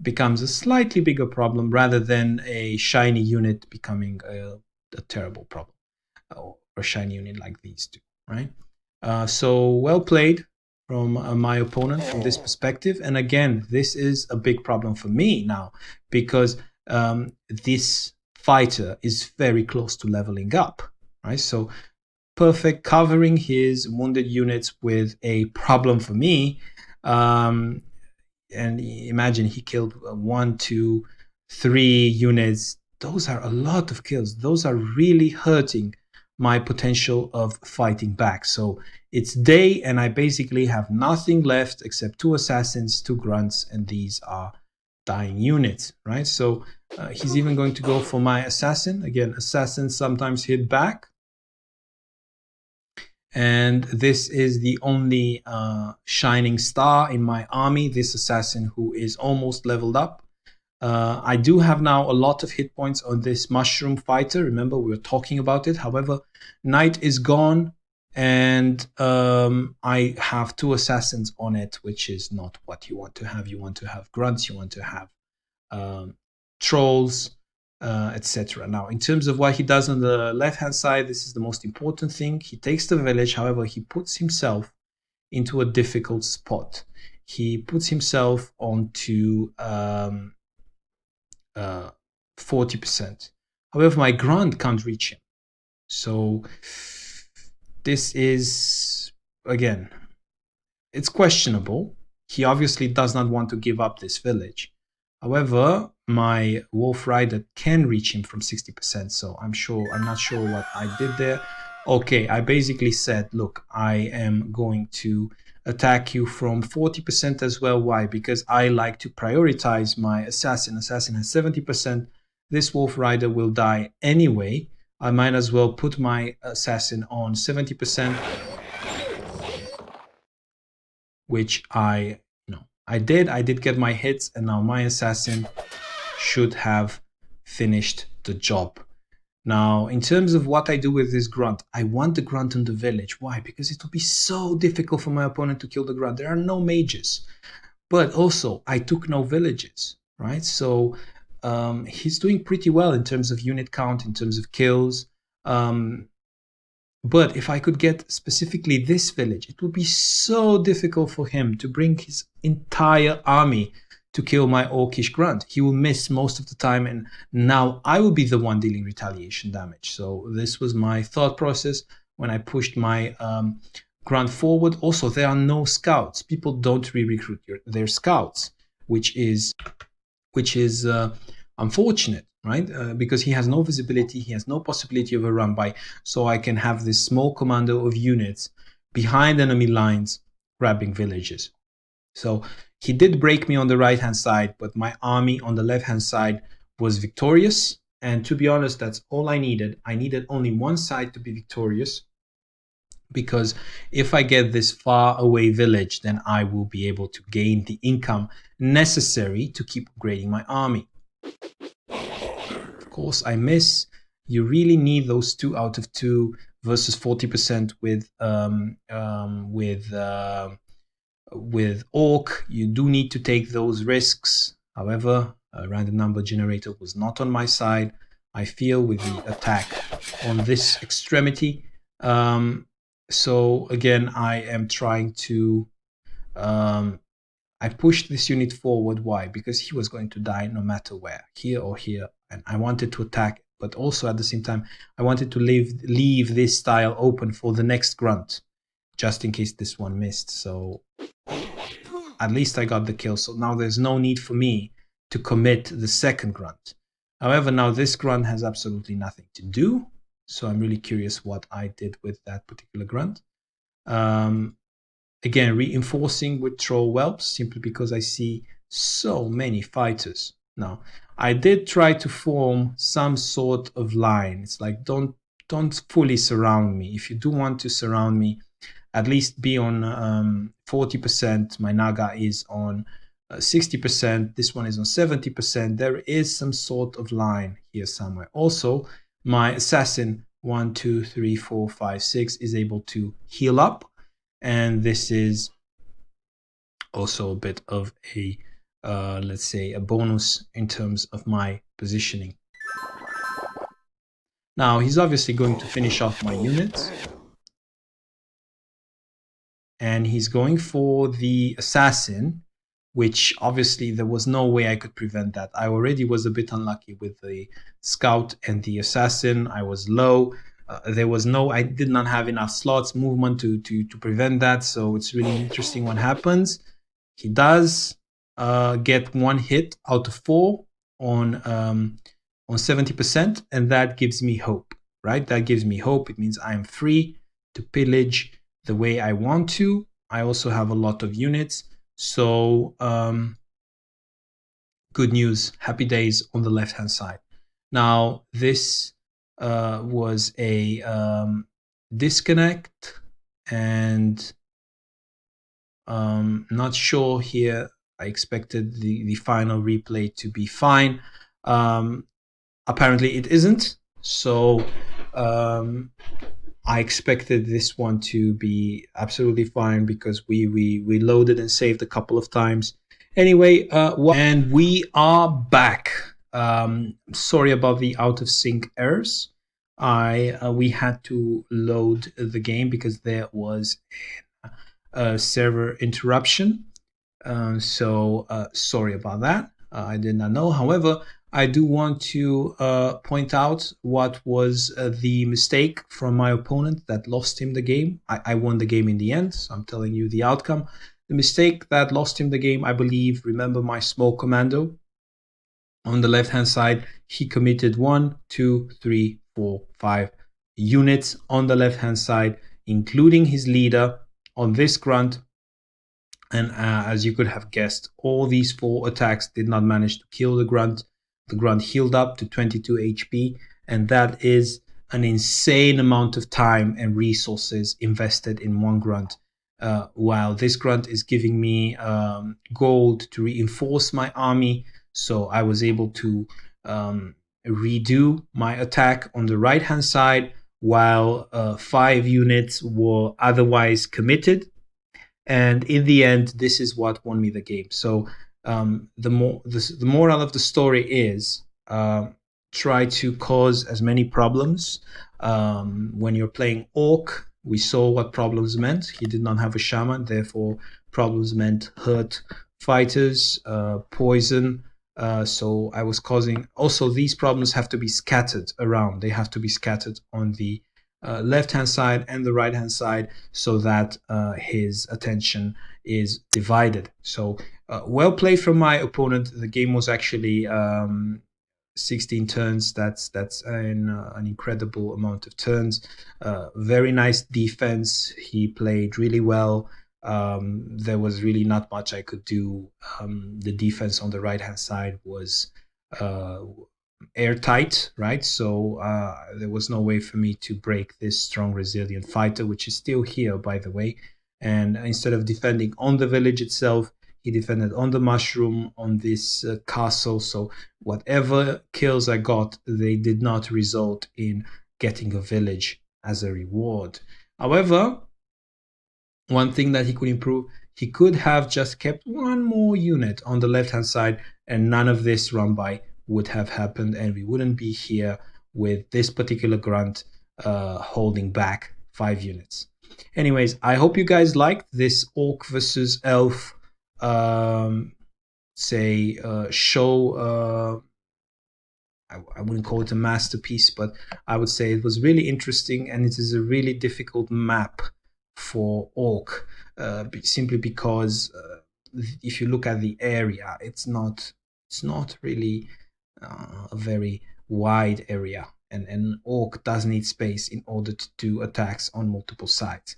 becomes a slightly bigger problem rather than a shiny unit becoming a terrible problem, or a shiny unit like these two, right? So well played from my opponent from this perspective. And again, this is a big problem for me now, because this fighter is very close to leveling up, right? So perfect covering his wounded units with a problem for me. And imagine he killed 1, 2, 3 units. Those are a lot of kills. Those are really hurting my potential of fighting back. So it's day, and I basically have nothing left except 2 assassins, 2 grunts, and these are dying units, right? So he's even going to go for my assassin. Again, assassins sometimes hit back. And this is the only shining star in my army, this assassin who is almost leveled up. I do have now a lot of hit points on this mushroom fighter. Remember, we were talking about it. However, night is gone, and I have 2 assassins on it, which is not what you want to have. You want to have grunts, you want to have trolls, etc. Now, in terms of what he does on the left-hand side, this is the most important thing. He takes the village. However, he puts himself into a difficult spot. He puts himself onto 40%. However, my grunt can't reach him. So this is, again, it's questionable. He obviously does not want to give up this village. However, my Wolf Rider can reach him from 60%, so I'm not sure what I did there. Okay, I basically said, look, I am going to attack you from 40% as well. Why? Because I like to prioritize my assassin. Assassin has 70%. This Wolf Rider will die anyway. I might as well put my assassin on 70%, which I did get my hits, and now my assassin should have finished the job. Now, in terms of what I do with this grunt, I want the grunt in the village. Why? Because it will be so difficult for my opponent to kill the grunt. There are no mages. But also, I took no villages, right? So he's doing pretty well in terms of unit count, in terms of kills. But if I could get specifically this village, it would be so difficult for him to bring his entire army to kill my Orcish grunt. He will miss most of the time, and now I will be the one dealing retaliation damage. So this was my thought process when I pushed my grunt forward. Also, there are no scouts. People don't re-recruit their scouts, which is unfortunate. right? Because he has no visibility, he has no possibility of a run by, so I can have this small commando of units behind enemy lines grabbing villages. So he did break me on the right hand side, but my army on the left hand side was victorious. And to be honest, that's all I needed. I needed only one side to be victorious, because if I get this far away village, then I will be able to gain the income necessary to keep upgrading my army. Of course, I miss. You really need those 2 out of 2 versus 40% with Orc. You do need to take those risks. However, a random number generator was not on my side. I feel with the attack on this extremity. So again, I am trying to. I pushed this unit forward. Why? Because he was going to die no matter where, here or here, and I wanted to attack. But also at the same time, I wanted to leave this tile open for the next grunt, just in case this one missed. So at least I got the kill. So now there's no need for me to commit the second grunt. However, now this grunt has absolutely nothing to do. So I'm really curious what I did with that particular grunt. Again, reinforcing with troll whelps simply because I see so many fighters. Now, I did try to form some sort of line. It's like, don't fully surround me. If you do want to surround me, at least be on 40%. My Naga is on 60%. This one is on 70%. There is some sort of line here somewhere. Also, my assassin 1, 2, 3, 4, 5, 6 is able to heal up. And this is also a bit of a, let's say, a bonus in terms of my positioning. Now, he's obviously going to finish off my units. And he's going for the assassin, which obviously there was no way I could prevent that. I already was a bit unlucky with the scout and the assassin. I was low. I did not have enough slots movement to prevent that. So it's really interesting what happens. He does get 1 hit out of 4 on 70%, and that gives me hope, right? That gives me hope. It means I am free to pillage the way I want to. I also have a lot of units. So good news, happy days on the left-hand side. Now, this was a disconnect, and not sure here. I expected the final replay to be fine. Apparently it isn't. So I expected this one to be absolutely fine because we loaded and saved a couple of times. Anyway, and we are back. Sorry about the out of sync errors. We had to load the game because there was a server interruption. So sorry about that. I did not know. However, I do want to point out what was the mistake from my opponent that lost him the game. I won the game in the end, so I'm telling you the outcome. The mistake that lost him the game, I believe, remember my small commando on the left-hand side. He committed 1, 2, 3, 4, 5 units on the left-hand side, including his leader on this grunt. And as you could have guessed, all these 4 attacks did not manage to kill the grunt. The grunt healed up to 22 HP, and that is an insane amount of time and resources invested in one grunt. While this grunt is giving me gold to reinforce my army, so I was able to redo my attack on the right-hand side, while 5 units were otherwise committed. And in the end, this is what won me the game. So the moral of the story is try to cause as many problems. When you're playing Orc, we saw what problems meant. He did not have a shaman, therefore problems meant hurt fighters, poison. So I was causing... Also, these problems have to be scattered around. They have to be scattered on the left-hand side and the right-hand side so that his attention is divided. So well played from my opponent. The game was actually 16 turns. That's an incredible amount of turns. Very nice defense. He played really well. There was really not much I could do. The defense on the right hand side was airtight, right? So there was no way for me to break this strong, resilient fighter, which is still here, by the way. And instead of defending on the village itself, he defended on the mushroom, on this castle. So whatever kills I got, they did not result in getting a village as a reward. However, one thing that he could improve, he could have just kept one more unit on the left hand side, and none of this run by would have happened, and we wouldn't be here with this particular grunt holding back 5 units. Anyways, I hope you guys liked this Orc versus Elf show. I wouldn't call it a masterpiece, but I would say it was really interesting, and it is a really difficult map for Orc, simply because if you look at the area, it's not really a very wide area, and Orc does need space in order to do attacks on multiple sides.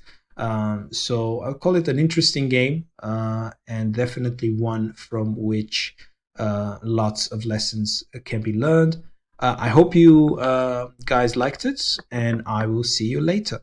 So I'll call it an interesting game, and definitely one from which lots of lessons can be learned. I hope you guys liked it, and I will see you later.